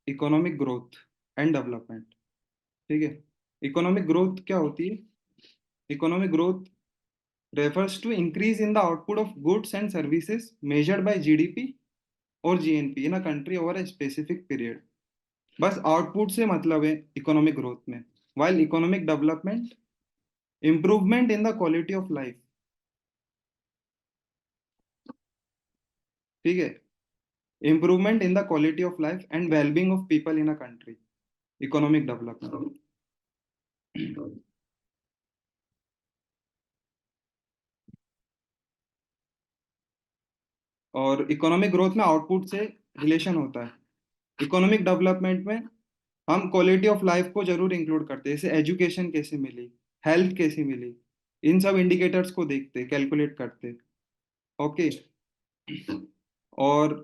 Economic growth and development. ठीक है। Economic growth क्या होती है? Economic growth refers to increase in the output of goods and services measured by GDP और GNP in a country over a specific period। बस output से मतलब है इकोनॉमिक ग्रोथ में। while economic development improvement in the quality of life. ठीक है। Improvement in the quality of life and wellbeing of people in a country, economic development. और economic growth में output से रिलेशन होता है। इकोनॉमिक डेवलपमेंट में हम क्वालिटी ऑफ लाइफ को जरूर इंक्लूड करते हैं, जैसे एजुकेशन कैसे मिली, हेल्थ कैसी मिली, इन सब इंडिकेटर्स को देखते, कैलकुलेट करते। ओके। और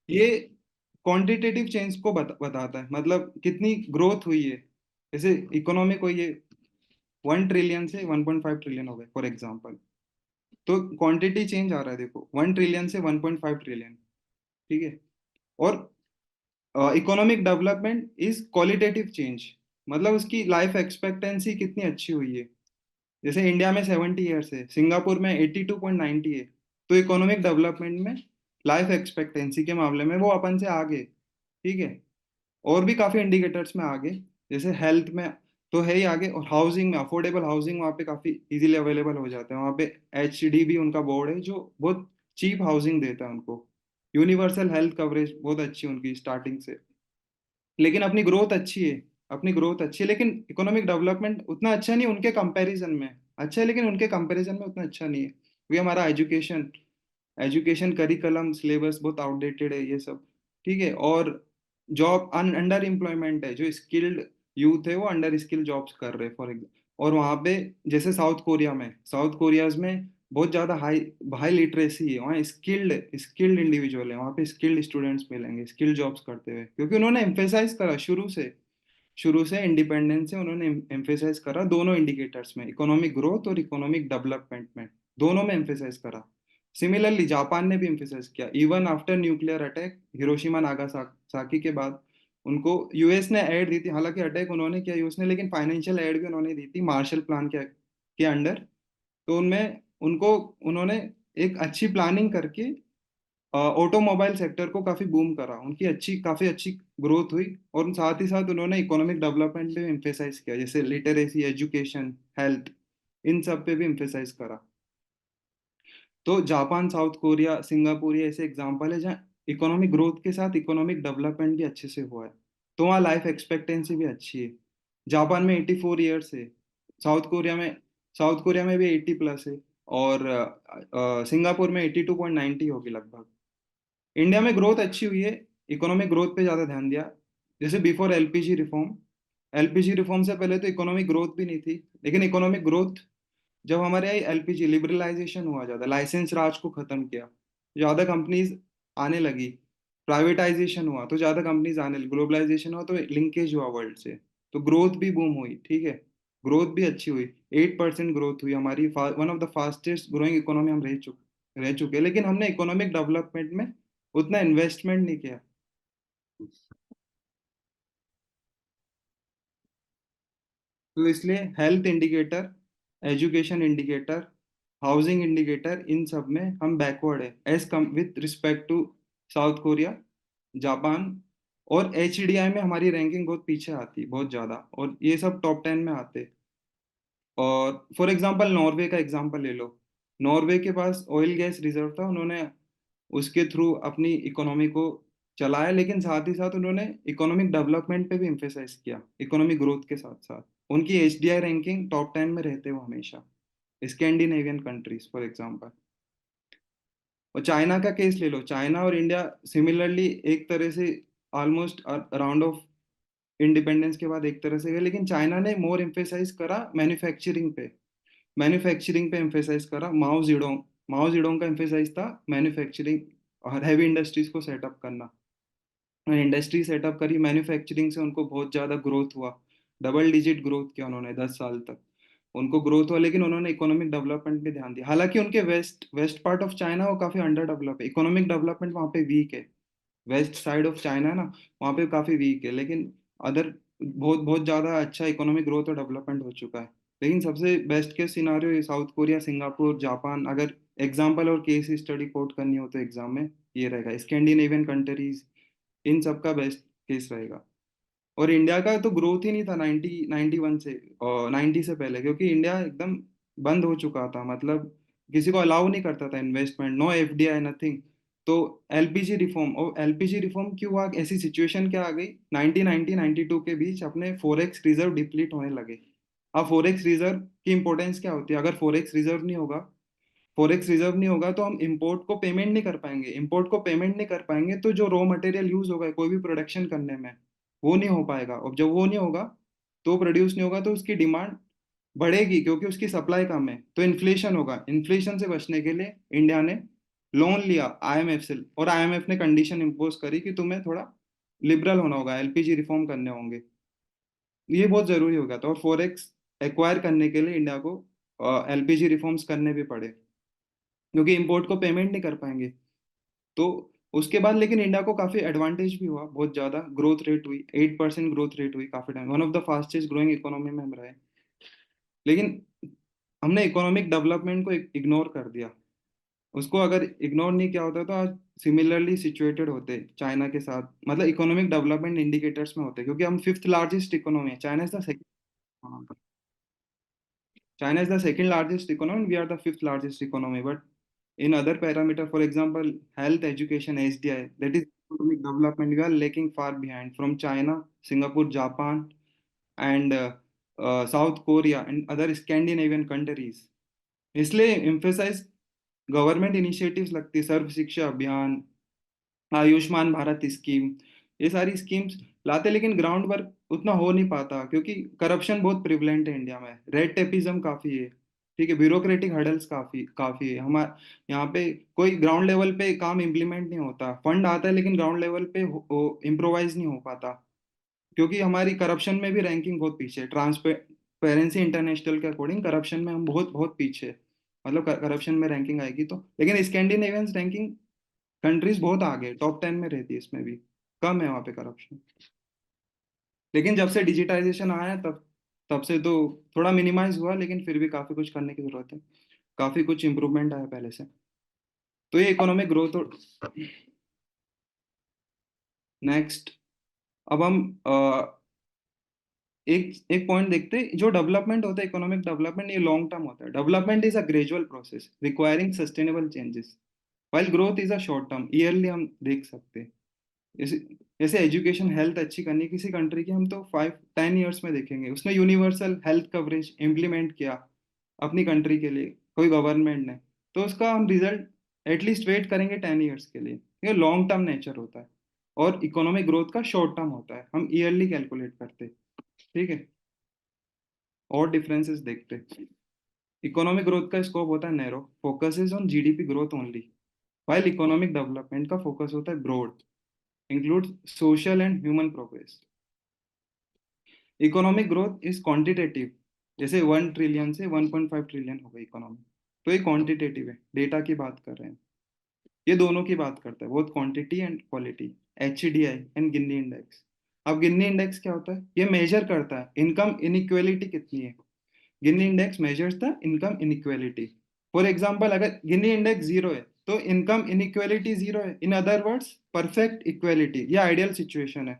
ये क्वांटिटेटिव चेंज को बताता है, मतलब कितनी ग्रोथ हुई है। जैसे इकोनॉमी को ये 1 ट्रिलियन से 1.5 ट्रिलियन हो गए फॉर एग्जाम्पल, तो क्वांटिटी चेंज आ रहा है, देखो 1 ट्रिलियन से 1.5 ट्रिलियन। ठीक है। और economic development is qualitative change, मतलब उसकी लाइफ एक्सपेक्टेंसी कितनी अच्छी हुई है। जैसे इंडिया में 70 ईयर्स है, सिंगापुर में 82.90 है, तो इकोनॉमिक डेवलपमेंट में लाइफ एक्सपेक्टेंसी के मामले में वो अपन से आगे। ठीक है। और भी काफी इंडिकेटर्स में आगे, जैसे हेल्थ में तो है ही आगे, और हाउसिंग में अफोर्डेबल हाउसिंग वहाँ पे काफी इजीली अवेलेबल हो जाता है। वहाँ पे HDB उनका बोर्ड है जो बहुत चीप हाउसिंग देता है उनको। यूनिवर्सल हेल्थ कवरेज बहुत अच्छी है उनकी स्टार्टिंग से। लेकिन अपनी ग्रोथ अच्छी है, अपनी ग्रोथ अच्छी है, लेकिन इकोनॉमिक डेवलपमेंट उतना अच्छा नहीं उनके कंपैरिजन में। अच्छा है लेकिन उनके कंपैरिजन में उतना अच्छा नहीं है, क्योंकि हमारा एजुकेशन एजुकेशन करिकुलम सिलेबस बहुत आउटडेटेड है ये सब। ठीक है। और जॉब अंडर एम्प्लॉयमेंट है, जो स्किल्ड यूथ है वो अंडर स्किल जॉब्स कर रहे हैं फॉर एग्जाम्पल। और वहाँ पे जैसे साउथ कोरियाज में बहुत ज़्यादा हाई हाई लिटरेसी है, वहाँ स्किल्ड स्किल्ड इंडिविजुअल है, वहाँ पे स्किल्ड स्टूडेंट्स मिलेंगे स्किल्ड जॉब्स करते हुए, क्योंकि उन्होंने एम्फेसाइज करा शुरू से इंडिपेंडेंस से उन्होंने एम्फेसाइज करा दोनों इंडिकेटर्स में, इकोनॉमिक ग्रोथ और इकोनॉमिक डेवलपमेंट में, दोनों में एम्फेसाइज करा। सिमिलरली जापान ने भी एम्फेसाइज किया, even after nuclear attack Hiroshima Nagasaki के बाद उनको यूएस ने एड दी थी, हालांकि अटैक उन्होंने किया यूएस ने, लेकिन फाइनेंशियल एड भी उन्होंने दी थी मार्शल प्लान के अंडर। तो उनमें उनको उन्होंने एक अच्छी प्लानिंग करके ऑटोमोबाइल सेक्टर को काफी बूम करा, उनकी काफी अच्छी ग्रोथ हुई। और साथ ही साथ उन्होंने इकोनॉमिक डेवलपमेंट पे भी एम्फेसाइज किया, जैसे लिटरेसी, एजुकेशन, हेल्थ, इन सब पे भी एम्फेसाइज करा। तो जापान, साउथ कोरिया, सिंगापुर ये ऐसे एग्जाम्पल है जहाँ इकोनॉमिक ग्रोथ के साथ इकोनॉमिक डेवलपमेंट भी अच्छे से हुआ है, तो वहाँ लाइफ एक्सपेक्टेंसी भी अच्छी है। जापान में 84 ईयर्स है, साउथ कोरिया में साउथ कोरिया में भी 80 प्लस है, और सिंगापुर में 82.90 होगी लगभग। इंडिया में ग्रोथ अच्छी हुई है, इकोनॉमिक ग्रोथ पे ज़्यादा ध्यान दिया। जैसे बिफोर एलपीजी रिफॉर्म से पहले तो इकोनॉमिक ग्रोथ भी नहीं थी, लेकिन इकोनॉमिक ग्रोथ जब हमारे यहाँ एलपीजी लिबरलाइजेशन हुआ, ज़्यादा लाइसेंस राज को ख़त्म किया, ज़्यादा कंपनीज आने लगी, प्राइवेटाइजेशन हुआ तो ज़्यादा कंपनीज आने लगी, ग्लोबलाइजेशन हुआ तो लिंकेज हुआ वर्ल्ड से, तो ग्रोथ भी बूम हुई। ठीक है। ग्रोथ भी अच्छी हुई, 8% ग्रोथ हुई हमारी, one of the fastest growing economy हम रह चुके हैं, लेकिन हमने इकोनॉमिक डेवलपमेंट में उतना इन्वेस्टमेंट नहीं किया। तो इसलिए health indicator, education indicator, housing indicator, इन सब में हम बैकवर्ड है as come with respect to South Korea, Japan. और HDI में हमारी रैंकिंग बहुत पीछे आती है, बहुत ज़्यादा, और ये सब टॉप 10 में आते। और फॉर एग्जांपल नॉर्वे का एग्जांपल ले लो। नॉर्वे के पास ऑयल गैस रिजर्व था, उन्होंने उसके थ्रू अपनी इकोनॉमी को चलाया, लेकिन साथ ही साथ उन्होंने इकोनॉमिक डेवलपमेंट पे भी एम्फेसाइज किया इकोनॉमिक ग्रोथ के साथ साथ। उनकी HDI रैंकिंग टॉप 10 में रहते हो हमेशा, स्कैंडिनेवियन कंट्रीज फॉर एग्जांपल। और चाइना का केस ले लो, चाइना और इंडिया सिमिलरली एक तरह से ऑलमोस्ट अराउंड ऑफ इंडिपेंडेंस के बाद एक तरह से गए, लेकिन चाइना ने मोर एम्फेसाइज करा मैन्युफैक्चरिंग पे एम्फेसाइज करा। माओ जेडोंग का एम्फेसाइज था मैन्युफैक्चरिंग और हैवी इंडस्ट्रीज को सेटअप करना। इंडस्ट्री सेटअप करी, मैन्युफैक्चरिंग से उनको बहुत ज़्यादा ग्रोथ हुआ, डबल डिजिट ग्रोथ किया उन्होंने 10 साल तक, उनको ग्रोथ हुआ, लेकिन उन्होंने इकोनॉमिक डेवलपमेंट पे ध्यान दिया। हालांकि उनके west west part of China वो काफ़ी अंडर डेवलप है, इकोनॉमिक डेवलपमेंट वहाँ पे वीक है। वेस्ट साइड ऑफ चाइना है ना, वहाँ पे काफ़ी वीक है, लेकिन अदर बहुत बहुत ज़्यादा अच्छा इकोनॉमिक ग्रोथ और डेवलपमेंट हो चुका है। लेकिन सबसे best case scenario south Korea, Singapore, Japan, अगर एग्जाम्पल और केस स्टडी कोट करनी हो तो एग्जाम में ये रहेगा, स्कैंडिनेवियन कंट्रीज, इन सब का बेस्ट केस रहेगा। और इंडिया का तो ग्रोथ ही नहीं था 91 से और 90 से पहले, क्योंकि इंडिया एकदम बंद हो चुका था, मतलब किसी को अलाउ नहीं करता था इन्वेस्टमेंट, नो एफडीआई नथिंग। तो एलपीजी रिफॉर्म, और एलपीजी रिफॉर्म क्यों हुआ, ऐसी सिचुएशन क्या आ गई 1990 92 के बीच अपने फॉरेक्स रिजर्व डिप्लीट होने लगे। अब फॉरेक्स रिजर्व की इंपॉर्टेंस क्या होती है, अगर फॉरेक्स रिजर्व नहीं होगा तो हम इंपोर्ट को पेमेंट नहीं कर पाएंगे, इंपोर्ट को पेमेंट नहीं कर पाएंगे तो जो रॉ मटेरियल यूज होगा कोई भी प्रोडक्शन करने में, वो नहीं हो पाएगा, और जब वो नहीं होगा तो प्रोड्यूस नहीं होगा तो उसकी डिमांड बढ़ेगी, क्योंकि उसकी सप्लाई कम है तो इन्फ्लेशन होगा। इन्फ्लेशन से बचने के लिए इंडिया ने लोन लिया आईएमएफ से, और आईएमएफ ने कंडीशन इम्पोज करी कि तुम्हें थोड़ा लिबरल होना होगा, एलपीजी रिफॉर्म करने होंगे, ये बहुत जरूरी हो गया था। और फॉरेक्स एक्वायर करने के लिए इंडिया को एलपीजी रिफॉर्म्स करने भी पड़े, क्योंकि इंपोर्ट को पेमेंट नहीं कर पाएंगे। तो उसके बाद लेकिन इंडिया को काफी एडवांटेज भी हुआ, बहुत ज्यादा ग्रोथ रेट हुई, 8% ग्रोथ रेट हुई, काफी time one of the fastest growing economy में हम रहे। लेकिन हमने इकोनॉमिक डेवलपमेंट को इग्नोर कर दिया, उसको अगर इग्नोर नहीं किया होता तो आज सिमिलरली सिचुएटेड होते चाइना के साथ, मतलब इकोनॉमिक डेवलपमेंट इंडिकेटर्स में होते, क्योंकि हम फिफ्थ लार्जेस्ट इकोनॉमी है, China is the second, China is the second largest economy. We are the fifth largest economy. But in other parameter, for example, health, education, HDI, that is economic development, we are lagging far behind from China, Singapore, Japan, and South Korea and other Scandinavian countries. इसलिए emphasize government initiatives लगती है, सर्व शिक्षा अभियान, Ayushman Bharat scheme, ये सारी schemes लाते, लेकिन ground work उतना हो नहीं पाता, क्योंकि करप्शन बहुत प्रिवलेंट है इंडिया में, रेड टेपिज्म काफी है, ठीक है, ब्यूरोक्रेटिक हर्डल्स काफी काफी है हमारे यहाँ पे, कोई ग्राउंड लेवल पे काम इम्प्लीमेंट नहीं होता, फंड आता है लेकिन ग्राउंड लेवल पे इम्प्रोवाइज नहीं हो पाता, क्योंकि हमारी करप्शन में भी रैंकिंग बहुत पीछे है, ट्रांसपेरेंसी इंटरनेशनल के अकॉर्डिंग करप्शन में हम बहुत बहुत पीछे हैं। मतलब करप्शन में रैंकिंग आएगी तो, लेकिन स्कैंडिनेवियन रैंकिंग कंट्रीज बहुत आगे टॉप 10 में रहती है, इसमें भी कम है वहाँ पे करप्शन। लेकिन जब से डिजिटाइजेशन आया है तब तब से तो थोड़ा मिनिमाइज हुआ, लेकिन फिर भी काफी कुछ करने की जरूरत है, काफी कुछ इम्प्रूवमेंट आया पहले से। तो ये इकोनॉमिक ग्रोथ। और नेक्स्ट, अब हम एक एक पॉइंट देखते हैं, जो डेवलपमेंट होता है, इकोनॉमिक डेवलपमेंट, ये लॉन्ग टर्म होता है, development is a gradual process requiring sustainable changes, while growth is a short term, yearly हम देख सकते हैं। जैसे जैसे एजुकेशन हेल्थ अच्छी करनी है किसी कंट्री की, हम तो 5-10 ईयर्स में देखेंगे, उसने यूनिवर्सल हेल्थ कवरेज इम्प्लीमेंट किया अपनी कंट्री के लिए, कोई गवर्नमेंट ने, तो उसका हम रिजल्ट एटलीस्ट वेट करेंगे 10 ईयर्स के लिए, ये लॉन्ग टर्म नेचर होता है। और इकोनॉमिक ग्रोथ का शॉर्ट टर्म होता है, हम ईयरली कैलकुलेट करते हैं, ठीक है। और डिफरेंसेस देखते हैं, इकोनॉमिक ग्रोथ का स्कोप होता है narrow, focuses on GDP growth only, while economic development का फोकस होता है broad, include social and human progress. Economic growth is quantitative, जैसे 1 ट्रिलियन से 1.5 ट्रिलियन हो गई इकोनॉमी, तो ये क्वांटिटेटिव है, डेटा की बात कर रहे हैं, ये दोनों की बात करता है, both quantity and quality, HDI and Ginni index. अब गिन्नी इंडेक्स क्या होता है, ये मेजर करता है इनकम इनइक्वेलिटी कितनी है, Gini index measures the income inequality. For example, अगर गिन्नी इंडेक्स जीरो है तो इनकम इनइक्वेलिटी जीरो है, in other words perfect equality, ये आइडियल सिचुएशन है।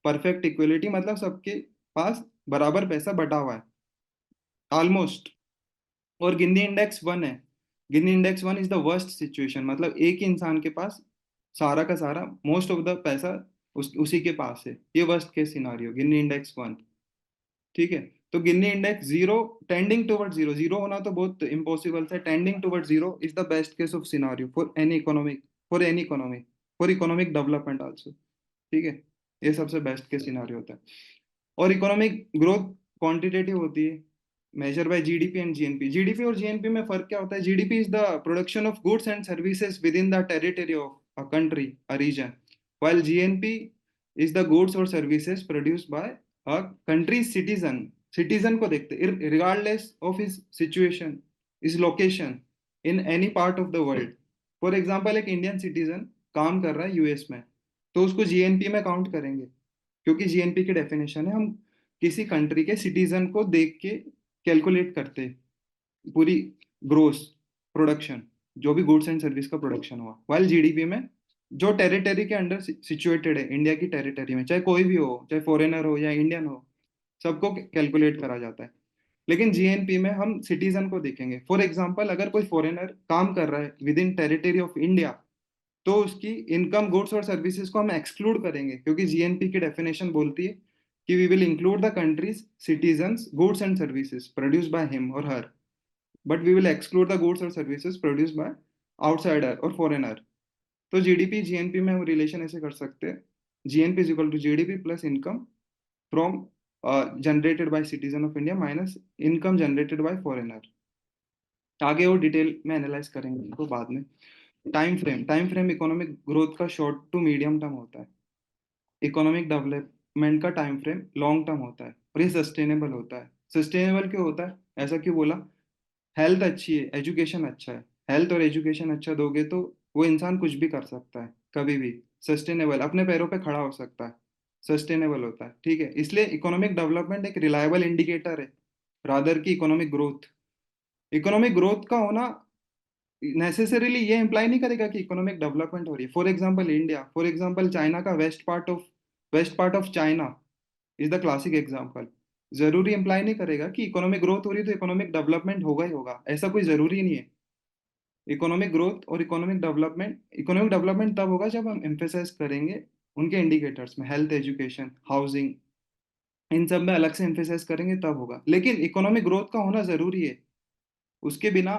परफेक्ट इक्वेलिटी मतलब सबके पास बराबर पैसा बटा हुआ है ऑलमोस्ट। और गिन्नी इंडेक्स 1 है, Gini index 1 is the worst situation, मतलब एक ही इंसान के पास सारा का सारा मोस्ट ऑफ द पैसा उसी के पास है, ये worst case scenario Gini index 1, ठीक है। तो Gini index zero, tending toward zero, zero होना तो बहुत इम्पॉसिबल है, tending toward zero is the best case of scenario for any economic, for any economy, for economic development also, ठीक है। ये सबसे बेस्ट केस सिनारियो होता है। और इकोनॉमिक ग्रोथ क्वांटिटेटिव होती है, measure by GDP and GNP. GDP और जीएनपी में फर्क क्या होता है, GDP is the production of goods and services within the territory of a country, a region, while GNP is the goods और services produced by a country citizen. Citizen को देखते regardless of his situation, is location in any part of the world. For example, एक Indian citizen काम कर रहा है US में, तो उसको जीएनपी में काउंट करेंगे, क्योंकि जीएनपी की डेफिनेशन है, हम किसी कंट्री के सिटीजन को देख के कैलकुलेट करते हैं पूरी ग्रोस प्रोडक्शन, जो भी गुड्स एंड सर्विस का प्रोडक्शन हुआ, वाइल जीडीपी में जो टेरिटरी के अंडर सिचुएटेड है, इंडिया की टेरिटरी में, चाहे कोई भी हो, चाहे फॉरेनर हो या इंडियन हो, सबको कैलकुलेट करा जाता है। लेकिन जीएनपी में हम सिटीजन को देखेंगे। फॉर एग्जाम्पल, अगर कोई फॉरेनर काम कर रहा है with in territory of India, तो उसकी इनकम, गुड्स और सर्विसेज को हम एक्सक्लूड करेंगे, क्योंकि जीएनपी की डेफिनेशन बोलती है कि we will include the country's citizens goods and services produce by him और her, but we will exclude the goods और सर्विसेज प्रोड्यूस बाय आउटसाइडर और फॉरेनर। तो जीडीपी जीएनपी में हम रिलेशन ऐसे कर सकते हैं, GNP is equal to GDP plus income from generated by citizen of India minus income generated by foreigner. आगे वो डिटेल में एनालाइज करेंगे इसको बाद में। टाइम फ्रेम इकोनॉमिक ग्रोथ का शॉर्ट टू मीडियम टर्म होता है। इकोनॉमिक डेवलपमेंट का टाइम फ्रेम लॉन्ग टर्म होता है, और ये सस्टेनेबल होता है। सस्टेनेबल क्यों होता है, ऐसा क्यों बोला? हेल्थ अच्छी है, एजुकेशन अच्छा है, हेल्थ और एजुकेशन अच्छा दोगे तो वो इंसान कुछ भी कर सकता है कभी भी। सस्टेनेबल, अपने पैरों पे खड़ा हो सकता है, सस्टेनेबल होता है, ठीक है। इसलिए इकोनॉमिक डेवलपमेंट एक रिलायबल इंडिकेटर है रादर की इकोनॉमिक ग्रोथ। इकोनॉमिक ग्रोथ का होना नेसेसरीली ये इंप्लाई नहीं करेगा कि इकोनॉमिक डेवलपमेंट हो रही है। For example India, for example China का west part of China is the classic example. जरूरी इंप्लाई नहीं करेगा कि इकोनॉमिक ग्रोथ हो रही है तो इकोनॉमिक डेवलपमेंट होगा ही होगा, ऐसा कोई जरूरी नहीं है। इकोनॉमिक ग्रोथ और इकोनॉमिक डेवलपमेंट तब होगा जब हम एम्फेसाइज करेंगे उनके इंडिकेटर्स में, हेल्थ, एजुकेशन, हाउसिंग, इन सब में अलग से एम्फेसाइज करेंगे तब होगा। लेकिन इकोनॉमिक ग्रोथ का होना जरूरी है, उसके बिना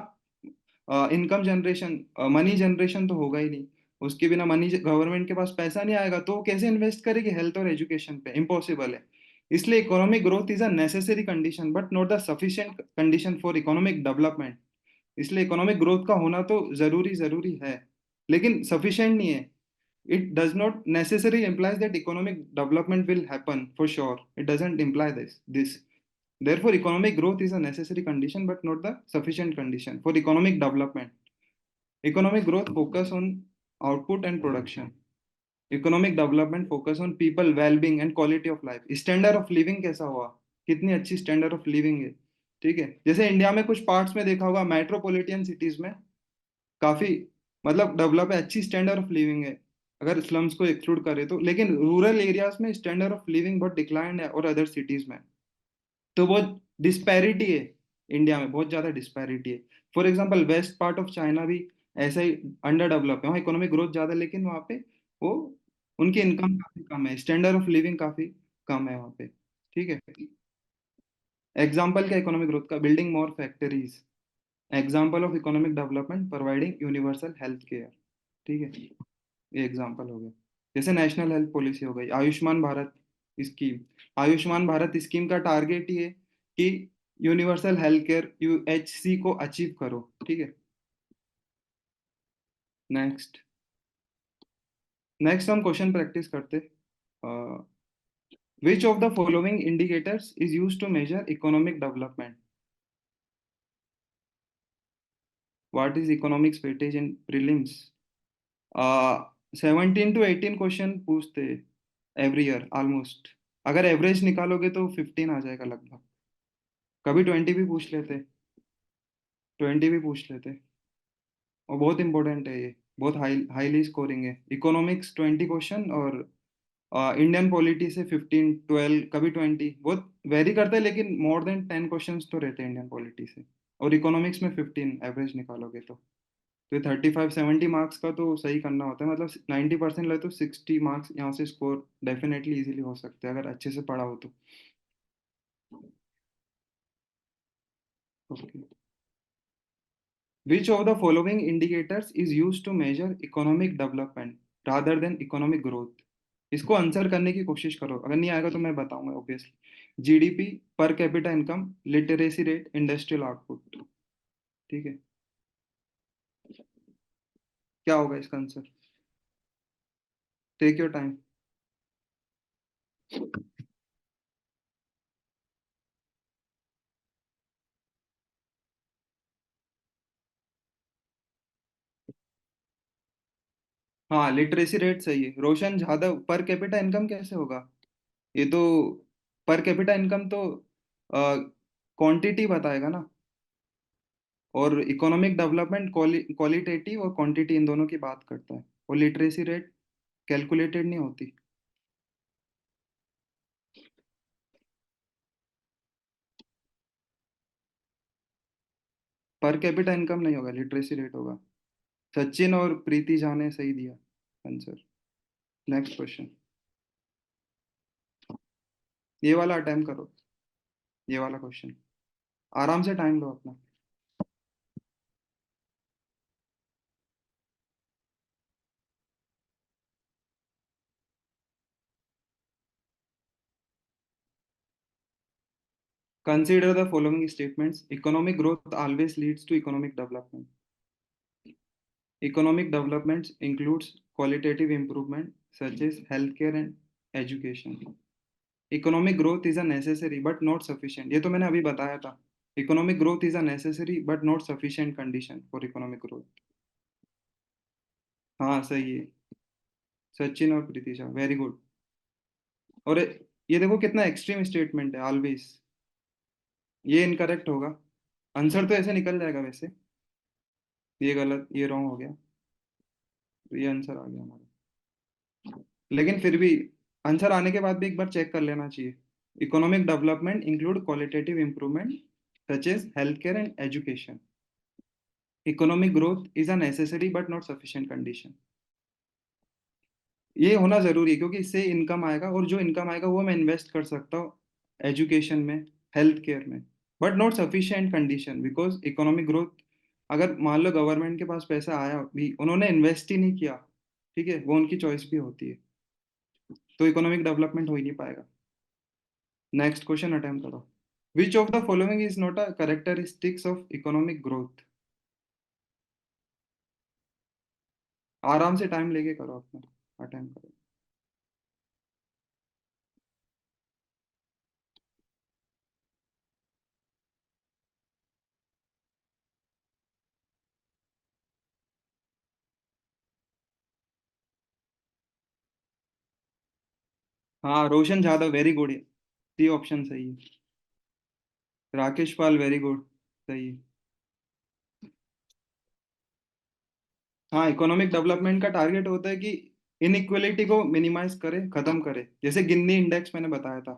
इनकम जनरेशन, मनी जनरेशन तो होगा ही नहीं। उसके बिना मनी, गवर्नमेंट के पास पैसा नहीं आएगा तो वो कैसे इन्वेस्ट करेगी हेल्थ और एजुकेशन पे? इम्पॉसिबल है। इसलिए economic growth is a necessary condition but not the sufficient condition for economic development. इसलिए इकोनॉमिक ग्रोथ का होना तो जरूरी जरूरी है, लेकिन सफिशिएंट नहीं है। It does not necessary implies that economic development will happen for sure. It doesn't imply this. Therefore, economic growth is a necessary condition but not the sufficient condition for economic development. Economic growth focus on output and production. Economic development focus on people well-being and quality of life. Standard of living कैसा हुआ, कितनी अच्छी standard of living है, ठीक है। जैसे India में कुछ पार्ट्स में देखा होगा, मेट्रोपॉलिटन सिटीज में काफी मतलब डेवलप है, अच्छी स्टैंडर्ड ऑफ लिविंग है अगर स्लम्स को एक्सक्लूड करें तो। लेकिन रूरल एरियाज में स्टैंडर्ड ऑफ लिविंग बहुत डिक्लाइन है, और अदर सिटीज में तो बहुत डिस्पैरिटी है। इंडिया में बहुत ज्यादा डिस्पैरिटी है। For example waste part of China भी ऐसा ही अंडर डेवलप है, वहाँ इकोनॉमिक ग्रोथ ज्यादा है, लेकिन वहाँ पे वो उनकी इनकम काफी कम है, स्टैंडर्ड ऑफ लिविंग काफी कम है वहाँ पे, ठीक है। एग्जाम्पल क्या इकोनॉमिक ग्रोथ का? Building more factories. Example of economic development providing universal health care, ठीक है। ये एग्जाम्पल हो गया। जैसे नेशनल हेल्थ पॉलिसी हो गई, आयुष्मान भारत स्कीम। आयुष्मान भारत स्कीम का टारगेट ये है कि यूनिवर्सल हेल्थ केयर, यूएचसी को अचीव करो, ठीक है। नेक्स्ट नेक्स्ट हम क्वेश्चन प्रैक्टिस करते। Which of the following indicators is use to measure economic development? What is economics weightage in prelims? 17 to 18 question पूछते एवरी ईयर ऑलमोस्ट। अगर average निकालोगे तो 15 आ जाएगा लगभग। कभी 20 भी पूछ लेते, 20 भी पूछ लेते। और बहुत इंपॉर्टेंट है ये, बहुत हाईली स्कोरिंग है। इकोनॉमिक्स 20 क्वेश्चन, और इंडियन पॉलिटी से 15, 12, कभी 20, बहुत वेरी करता है, लेकिन मोर देन 10 क्वेश्चंस तो रहते हैं इंडियन पॉलिटी से। और इकोनॉमिक्स में 15 एवरेज निकालोगे तो 35-70 मार्क्स का तो सही करना होता है, मतलब 90% ले तो 60 मार्क्स यहाँ से स्कोर डेफिनेटली इजीली हो सकते हैं अगर अच्छे से पढ़ा हो तो। Okay. Which of the following indicators is used to measure economic development rather than economic growth? इसको आंसर करने की कोशिश करो, अगर नहीं आएगा तो मैं बताऊंगा obviously. GDP, per capita income, literacy rate, industrial output, ठीक है। क्या होगा इसका आंसर? Take your time. हाँ, लिटरेसी रेट सही है रोशन। ज्यादा पर कैपिटा इनकम कैसे होगा? ये तो पर कैपिटा इनकम तो क्वांटिटी बताएगा ना। और इकोनॉमिक डेवलपमेंट क्वालिटेटिव और क्वांटिटी इन दोनों की बात करता है। और लिटरेसी रेट कैलकुलेटेड नहीं होती। पर कैपिटा इनकम नहीं होगा, लिटरेसी रेट होगा। सचिन और प्रीति झा ने सही दिया आंसर। Next question. ये वाला अटेम्प्ट करो, ये वाला क्वेश्चन। आराम से टाइम लो अपना। Consider the following statements. Economic growth always leads to economic development. Economic development includes qualitative improvement such as healthcare and education. Economic growth is a necessary but not sufficient. ये तो मैंने अभी बताया था। Economic growth is a necessary but not sufficient condition for economic growth. हाँ सही है। सचिन और प्रीतिशा, वेरी गुड। और ये देखो कितना एक्सट्रीम स्टेटमेंट है, ऑलवेज। ये इनकरेक्ट होगा। आंसर तो ऐसे निकल जाएगा वैसे। ये गलत, ये रॉन्ग हो गया। तो ये आंसर आ गया हमारा। लेकिन फिर भी आंसर आने के बाद भी एक बार चेक कर लेना चाहिए। Economic development include qualitative improvement such as health care and education. Economic growth is a necessary but not sufficient condition. ये होना जरूरी है क्योंकि इससे इनकम आएगा, और जो इनकम आएगा वो मैं इन्वेस्ट कर सकता हूँ एजुकेशन में, हेल्थ केयर में। But not sufficient condition because economic growth, अगर मान लो गवर्नमेंट के पास पैसा आया भी, उन्होंने इन्वेस्ट ही नहीं किया, ठीक है, वो उनकी चॉइस भी होती है, तो इकोनॉमिक डेवलपमेंट हो ही नहीं पाएगा। नेक्स्ट क्वेश्चन अटेम्प्ट करो। Which of the following is not a characteristics of economic growth? आराम से टाइम लेके करो अपना, अटेम्प्ट करो। हाँ, Roshan Yadav, very good. C option सही है। राकेश पाल, वेरी गुड, सही है। हाँ, इकोनॉमिक डेवलपमेंट का टारगेट होता है कि इनइक्वलिटी को मिनिमाइज करे, खत्म करे। जैसे गिन्नी इंडेक्स मैंने बताया था,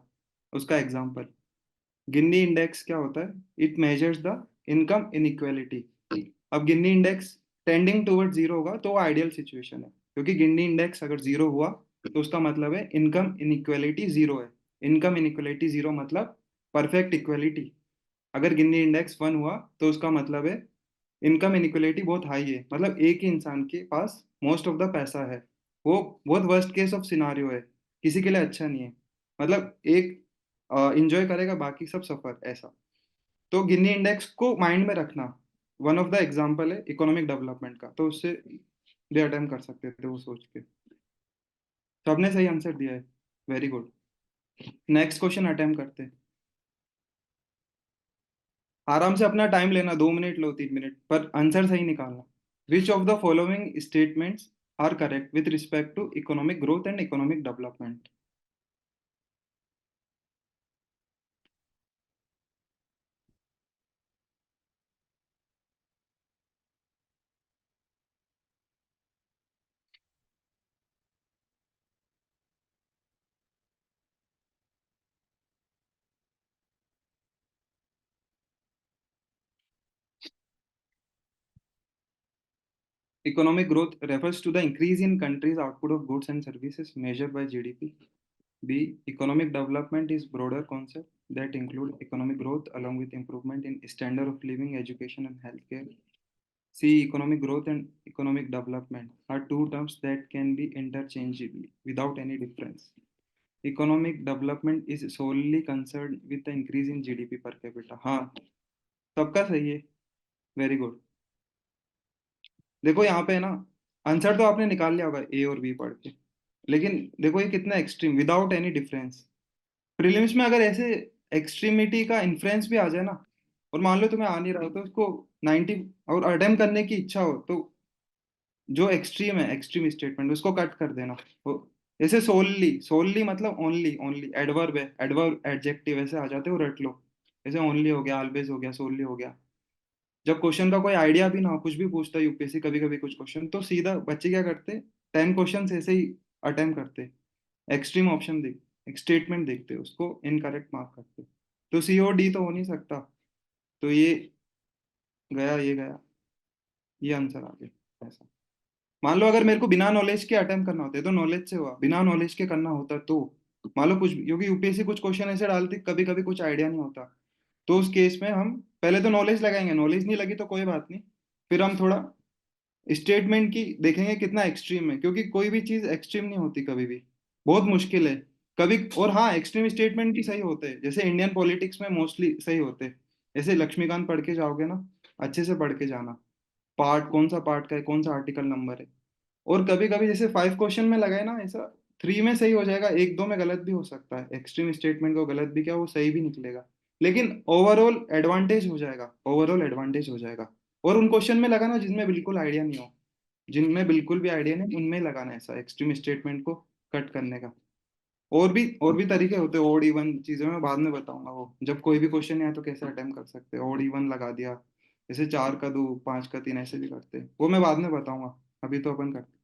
उसका एग्जांपल। गिन्नी इंडेक्स क्या होता है? It measures the income inequality. अब गिन्नी इंडेक्स टेंडिंग टुवर्ड जीरो होगा तो वो आइडियल सिचुएशन है, क्योंकि गिन्नी इंडेक्स अगर जीरो हुआ तो उसका मतलब है इनकम इनइक्वालिटी जीरो है। इनकम इनइक्वालिटी जीरो मतलब परफेक्ट इक्वालिटी। अगर गिन्नी इंडेक्स वन हुआ तो उसका मतलब है इनकम इनइक्वालिटी बहुत हाई है, मतलब एक ही इंसान के पास मोस्ट ऑफ द पैसा है। वो बहुत वर्स्ट केस ऑफ सिनारियो है, किसी के लिए अच्छा नहीं है। मतलब एक इंजॉय करेगा, बाकी सब सफर, ऐसा। तो गिन्नी इंडेक्स को माइंड में रखना वन ऑफ द एग्जाम्पल है इकोनॉमिक डेवलपमेंट का, तो उससे भी अटेम्प्ट कर सकते थे वो सोच के। सबने सही आंसर दिया है, very good. Next question attempt करते हैं। आराम से अपना टाइम लेना, 2 मिनट लो, 3 मिनट, पर आंसर सही निकालना। Which of the following statements are correct with respect to economic growth and economic development? Economic growth refers to the increase in country's output of goods and services measured by GDP. B. Economic development is broader concept that include economic growth along with improvement in standard of living, education, and healthcare. C. Economic growth and economic development are two terms that can be interchangeably without any difference. Economic development is solely concerned with the increase in GDP per capita. हाँ, सबका सही है, very good. देखो यहाँ पे है ना, answer तो आपने निकाल लिया होगा ए और बी पढ़ के, लेकिन देखो ये कितना extreme, without any difference. Prelims में अगर ऐसे एक्सट्रीमिटी का इन्फ्लुएंस भी आ जाए ना, और मान लो तुम्हें आ नहीं रहा हो तो उसको 90 और अटेम्प्ट करने की इच्छा हो तो जो एक्सट्रीम है, एक्सट्रीम स्टेटमेंट, उसको कट कर देना। वो जैसे सोलली, सोलली मतलब ओनली, ओनली एडवर्ब है, एडवर्ब एडजेक्टिव ऐसे आ जाते हो, रट लो। जैसे ओनली हो गया, ऑलवेज हो गया, सोलली हो गया। जब क्वेश्चन का कोई आइडिया भी ना हो, कुछ भी पूछता है यूपीएससी कभी कभी कुछ क्वेश्चन, तो सीधा बच्चे क्या करते, 10 क्वेश्चन ऐसे ही अटेम्प्ट करते, एक्सट्रीम ऑप्शन देख, एक स्टेटमेंट देखते, उसको इनकरेक्ट मार्क करते। तो सी और डी तो हो नहीं सकता। तो ये गया, ये गया, ये आंसर आ गया ऐसा। मान लो अगर मेरे को बिना नॉलेज के अटेम्प्ट करना होता है, तो नॉलेज से हुआ, बिना नॉलेज के करना होता तो मान लो कुछ क्योंकि यूपीएससी कुछ क्वेश्चन ऐसे डालती कभी कभी कुछ आइडिया नहीं होता, तो उस केस में हम पहले तो नॉलेज लगाएंगे, नॉलेज नहीं लगी तो कोई बात नहीं, फिर हम थोड़ा स्टेटमेंट की देखेंगे कितना एक्सट्रीम है, क्योंकि कोई भी चीज एक्सट्रीम नहीं होती कभी भी, बहुत मुश्किल है कभी। और हाँ, एक्सट्रीम स्टेटमेंट भी सही होते हैं, जैसे इंडियन पॉलिटिक्स में मोस्टली सही होते हैं। जैसे लक्ष्मीकांत पढ़ के जाओगे ना, अच्छे से पढ़ के जाना, पार्ट कौन सा पार्ट का है, कौन सा आर्टिकल नंबर है। और कभी कभी जैसे 5 क्वेश्चन में लगाए ना ऐसा, 3 में सही हो जाएगा, 1 2 में गलत भी हो सकता है, एक्सट्रीम स्टेटमेंट को गलत भी क्या वो सही भी निकलेगा, लेकिन ओवरऑल एडवांटेज हो जाएगा, ओवरऑल एडवांटेज हो जाएगा। और उन क्वेश्चन में लगाना जिनमें बिल्कुल आइडिया नहीं हो, जिनमें बिल्कुल भी आइडिया नहीं, उनमें ही लगाना है ऐसा एक्सट्रीम स्टेटमेंट को कट करने का। और भी तरीके होते हैं, ओड इवन चीजें मैं बाद में बताऊंगा, वो जब कोई भी क्वेश्चन नहीं आया तो कैसे अटेम्प्ट कर सकते हैं, ओड इवन लगा दिया, जैसे 4 का 2 5 का 3 ऐसे भी करते हैं, वो मैं बाद में बताऊंगा। अभी तो अपन करते हैं।